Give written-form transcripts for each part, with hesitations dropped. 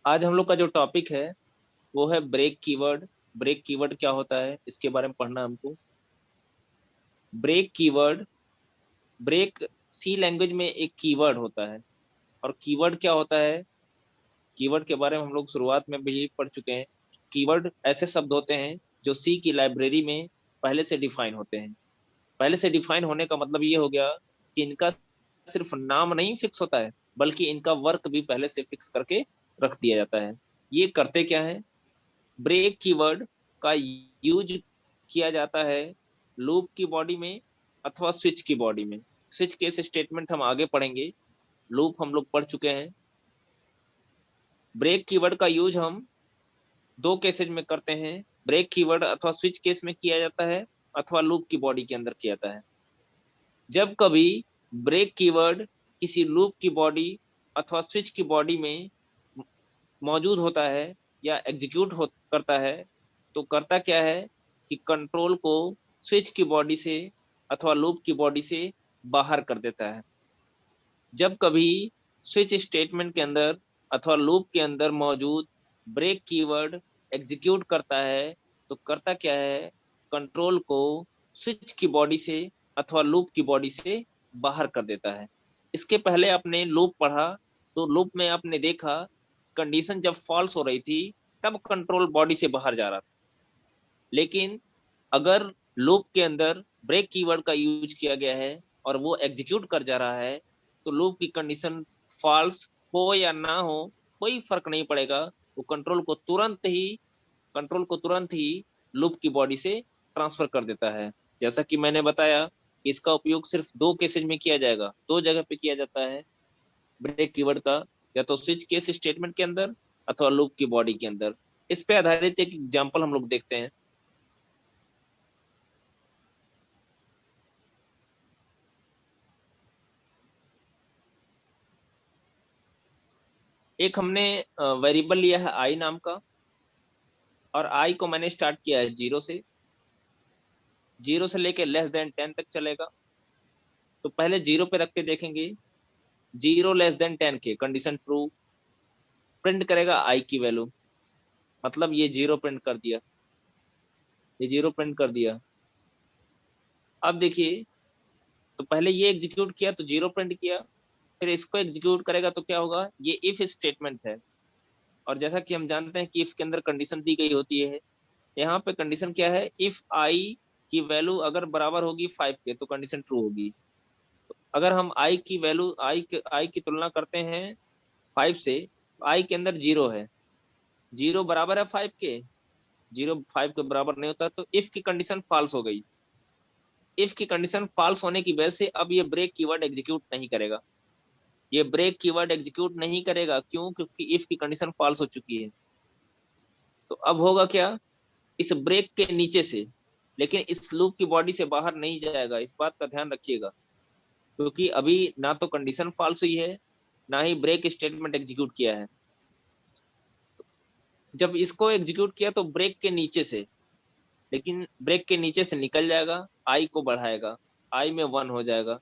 आज हम लोग का जो टॉपिक है वो है ब्रेक कीवर्ड। ब्रेक कीवर्ड क्या होता है इसके बारे में पढ़ना हमको। ब्रेक कीवर्ड, ब्रेक सी लैंग्वेज में एक कीवर्ड होता है। और कीवर्ड क्या होता है, कीवर्ड के बारे में हम लोग शुरुआत में भी पढ़ चुके हैं। कीवर्ड ऐसे शब्द होते हैं जो सी की लाइब्रेरी में पहले से डिफाइन होते हैं। पहले से डिफाइन होने का मतलब ये हो गया कि इनका सिर्फ नाम नहीं फिक्स होता है, बल्कि इनका वर्क भी पहले से फिक्स करके रख दिया जाता है। ये करते क्या है, ब्रेक कीवर्ड का यूज किया जाता है लूप की बॉडी में अथवा स्विच की बॉडी में। स्विच केस स्टेटमेंट हम आगे पढ़ेंगे, लूप हम लोग पढ़ चुके हैं। ब्रेक कीवर्ड का यूज हम दो केसेज में करते हैं। ब्रेक कीवर्ड अथवा स्विच केस में किया जाता है अथवा लूप की बॉडी के अंदर किया जाता है। जब कभी ब्रेक कीवर्ड किसी लूप की बॉडी अथवा स्विच की बॉडी में मौजूद होता है या एग्जीक्यूट हो करता है, तो करता क्या है कि कंट्रोल को स्विच की बॉडी से अथवा लूप की बॉडी से बाहर कर देता है। जब कभी स्विच स्टेटमेंट के अंदर अथवा लूप के अंदर मौजूद ब्रेक कीवर्ड एग्जीक्यूट करता है, तो करता क्या है, कंट्रोल को स्विच की बॉडी से अथवा लूप की बॉडी से बाहर कर देता है। इसके पहले आपने लूप पढ़ा, तो लूप में आपने देखा कंडीशन जब फॉल्स हो रही थी तब कंट्रोल बॉडी से बाहर जा रहा था। लेकिन अगर लूप के अंदर ब्रेक कीवर्ड का यूज किया गया है और वो एग्जीक्यूट कर जा रहा है, तो लूप की कंडीशन फॉल्स हो या ना हो कोई फर्क नहीं पड़ेगा। वो कंट्रोल को तुरंत ही लूप की बॉडी से ट्रांसफर कर देता है। जैसा कि मैंने बताया कि इसका उपयोग सिर्फ दो केसेज में किया जाएगा, दो जगह पे किया जाता है ब्रेक कीवर्ड का, या तो स्विच केस स्टेटमेंट के अंदर अथवा लूप की बॉडी के अंदर। इस पे आधारित एक एग्जांपल हम लोग देखते हैं। एक हमने वेरिएबल लिया है आई नाम का, और आई को मैंने स्टार्ट किया है जीरो से। जीरो से लेके लेस देन 10 तक चलेगा। तो पहले जीरो पे रख के देखेंगे, जीरो लेस देन 10 के कंडीशन ट्रू प्रिंट करेगा आई की वैल्यू। मतलब ये जीरो प्रिंट कर दिया, ये जीरो प्रिंट कर दिया। अब देखिए, तो पहले ये एग्जीक्यूट किया तो जीरो प्रिंट किया, फिर इसको एग्जीक्यूट करेगा तो क्या होगा, ये इफ स्टेटमेंट है। और जैसा कि हम जानते हैं कि इफ के अंदर कंडीशन दी गई होती है, यहाँ पे कंडीशन क्या है, इफ आई की वैल्यू अगर बराबर होगी 5 के तो कंडीशन ट्रू होगी। अगर हम आई की वैल्यू आई की तुलना करते हैं 5 से, आई के अंदर जीरो है, जीरो बराबर है 5 के, जीरो 5 के बराबर नहीं होता, तो इफ की कंडीशन फॉल्स हो गई। इफ की कंडीशन फॉल्स होने की वजह से अब ये ब्रेक कीवर्ड एग्जीक्यूट नहीं करेगा। ये ब्रेक कीवर्ड एग्जीक्यूट नहीं करेगा, क्यों? क्योंकि इफ की कंडीशन फॉल्स हो चुकी है। तो अब होगा क्या, इस ब्रेक के नीचे से, लेकिन इस लूप की बॉडी से बाहर नहीं जाएगा, इस बात का ध्यान रखिएगा। क्योंकि अभी ना तो कंडीशन फॉल्स हुई है, ना ही ब्रेक स्टेटमेंट एग्जीक्यूट किया है। जब इसको एग्जीक्यूट किया तो ब्रेक के नीचे से, लेकिन ब्रेक के नीचे से निकल जाएगा, आई को बढ़ाएगा, आई में 1 हो जाएगा।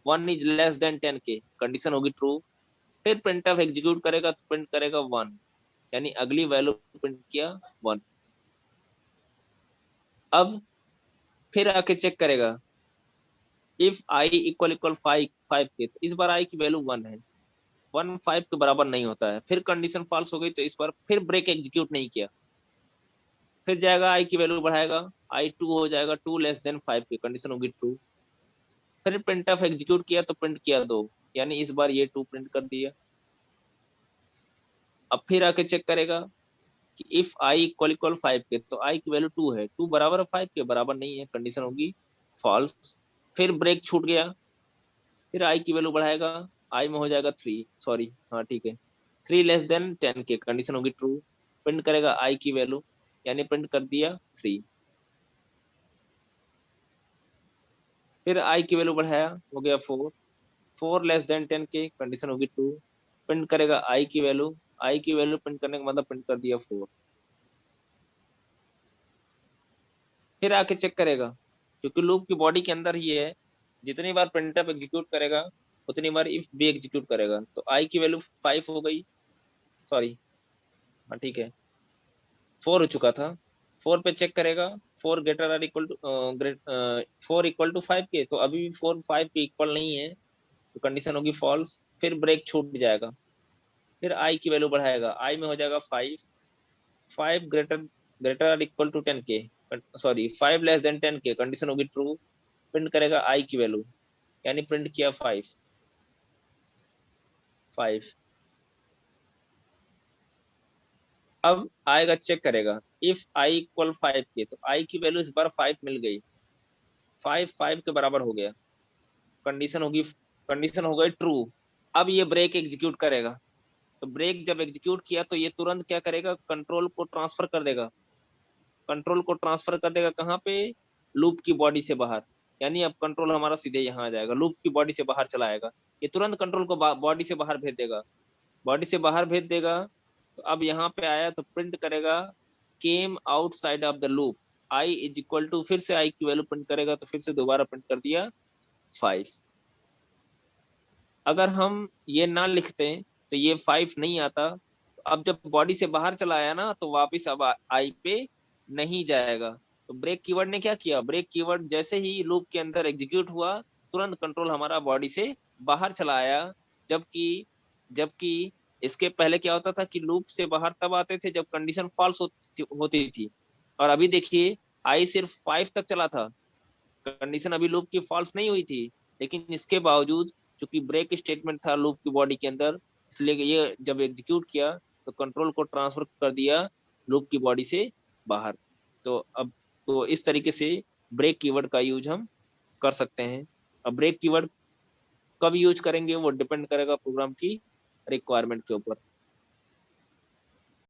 1 इज लेस देन 10 के कंडीशन होगी ट्रू। फिर प्रिंट ऑफ एग्जीक्यूट करेगा तो प्रिंट करेगा 1, यानी अगली वैल्यू प्रिंट किया 1। अब फिर आके चेक करेगा, इफ आई इक्वल इक्वल 5 के, तो इस बार आई की वैल्यू 1 है, 1 5 के बराबर नहीं होता है। फिर कंडीशन फॉल्स हो गई तो इस बार फिर ब्रेक एग्जीक्यूट नहीं किया, फिर जाएगा आई की वैल्यू बढ़ाएगा, आई 2 हो जाएगा, 2 < 5 की कंडीशन होगी ट्रू। फिर प्रिंट ऑफ एग्जीक्यूट किया तो प्रिंट किया 2, यानी इस बार ये 2 प्रिंट कर दिया। अब फिर आके चेक करेगा कि इफ आई इक्वल इक्वल 5 के, तो आई की वैल्यू 2 है, 2 बराबर है 5 के, बराबर नहीं है, कंडीशन होगी फॉल्स। फिर ब्रेक छूट गया, फिर आई की वैल्यू बढ़ाएगा, आई में हो जाएगा 3, सॉरी हाँ ठीक है, 3 < 10 के कंडीशन होगी ट्रू। प्रिंट करेगा आई की वैल्यू, यानी प्रिंट कर दिया 3। फिर आई की वैल्यू बढ़ाया, हो गया 4, 4 < 10 के कंडीशन होगी ट्रू। प्रिंट करेगा आई की वैल्यू प्रिंट करने का मतलब प्रिंट कर दिया 4। फिर आके चेक करेगा, क्योंकि लूप की बॉडी के अंदर ही है, जितनी बार प्रिंटफ एग्जीक्यूट करेगा उतनी बार इफ भी एग्जीक्यूट करेगा। तो आई की वैल्यू 5 हो गई, सॉरी हाँ ठीक है, 4 हो चुका था, 4 पे चेक करेगा, 4 greater or equal to 4 equal to 5 के, तो अभी भी 4 5 के इक्वल नहीं है, तो कंडीशन होगी फॉल्स, फिर ब्रेक छूट जाएगा, फिर आई की वैल्यू बढ़ाएगा, आई में हो जाएगा 5, 5 greater greater or equal to 10 के, सॉरी 5 लेस देन 10 के, कंडीशन होगी ट्रू, प्रिंट करेगा आई की वैल्यू, यानी प्रिंट किया 5 5। अब आएगा चेक करेगा, इफ आई इक्वल 5 के, तो आई की वैल्यू इस बार 5 मिल गई, 5 5 के बराबर हो गया, कंडीशन होगी, कंडीशन हो गई ट्रू। अब ये ब्रेक एग्जीक्यूट करेगा, तो ब्रेक जब एग्जीक्यूट किया तो ये तुरंत क्या करेगा, कंट्रोल को ट्रांसफर कर देगा, कंट्रोल को ट्रांसफर कर देगा कहाँ पे, लूप की बॉडी से बाहर, यानी अब कंट्रोल हमारा सीधे यहाँ आ जाएगा, लूप की बॉडी से बाहर चला आएगा, ये तुरंत कंट्रोल को बॉडी से बाहर भेज देगा, बॉडी से बाहर भेज देगा। तो अब यहाँ पे आया तो प्रिंट करेगा came outside of the loop, i is equal to, फिर से आई की वैल्यू प्रिंट करेगा, तो फिर से दोबारा प्रिंट कर दिया 5। अगर हम ये ना लिखते तो ये 5 नहीं आता, तो अब जब बॉडी से बाहर चला आया ना, तो वापिस अब आई पे नहीं जाएगा। तो ब्रेक कीवर्ड ने क्या किया, ब्रेक कीवर्ड जैसे ही लूप के अंदर एग्जीक्यूट हुआ, तुरंत कंट्रोल हमारा बॉडी से बाहर चला आया, जबकि जबकि इसके पहले क्या होता था कि लूप से बाहर तब आते थे जब कंडीशन फॉल्स होती थी, और अभी देखिए आई सिर्फ 5 तक चला था, कंडीशन अभी लूप की फॉल्स नहीं हुई थी, लेकिन इसके बावजूद चूंकि ब्रेक स्टेटमेंट था लूप की बॉडी के अंदर, इसलिए ये जब एग्जीक्यूट किया तो कंट्रोल को ट्रांसफर कर दिया लूप की बॉडी से बाहर। तो अब तो इस तरीके से ब्रेक कीवर्ड का यूज हम कर सकते हैं। अब ब्रेक कीवर्ड कब यूज करेंगे वो डिपेंड करेगा प्रोग्राम की रिक्वायरमेंट के ऊपर।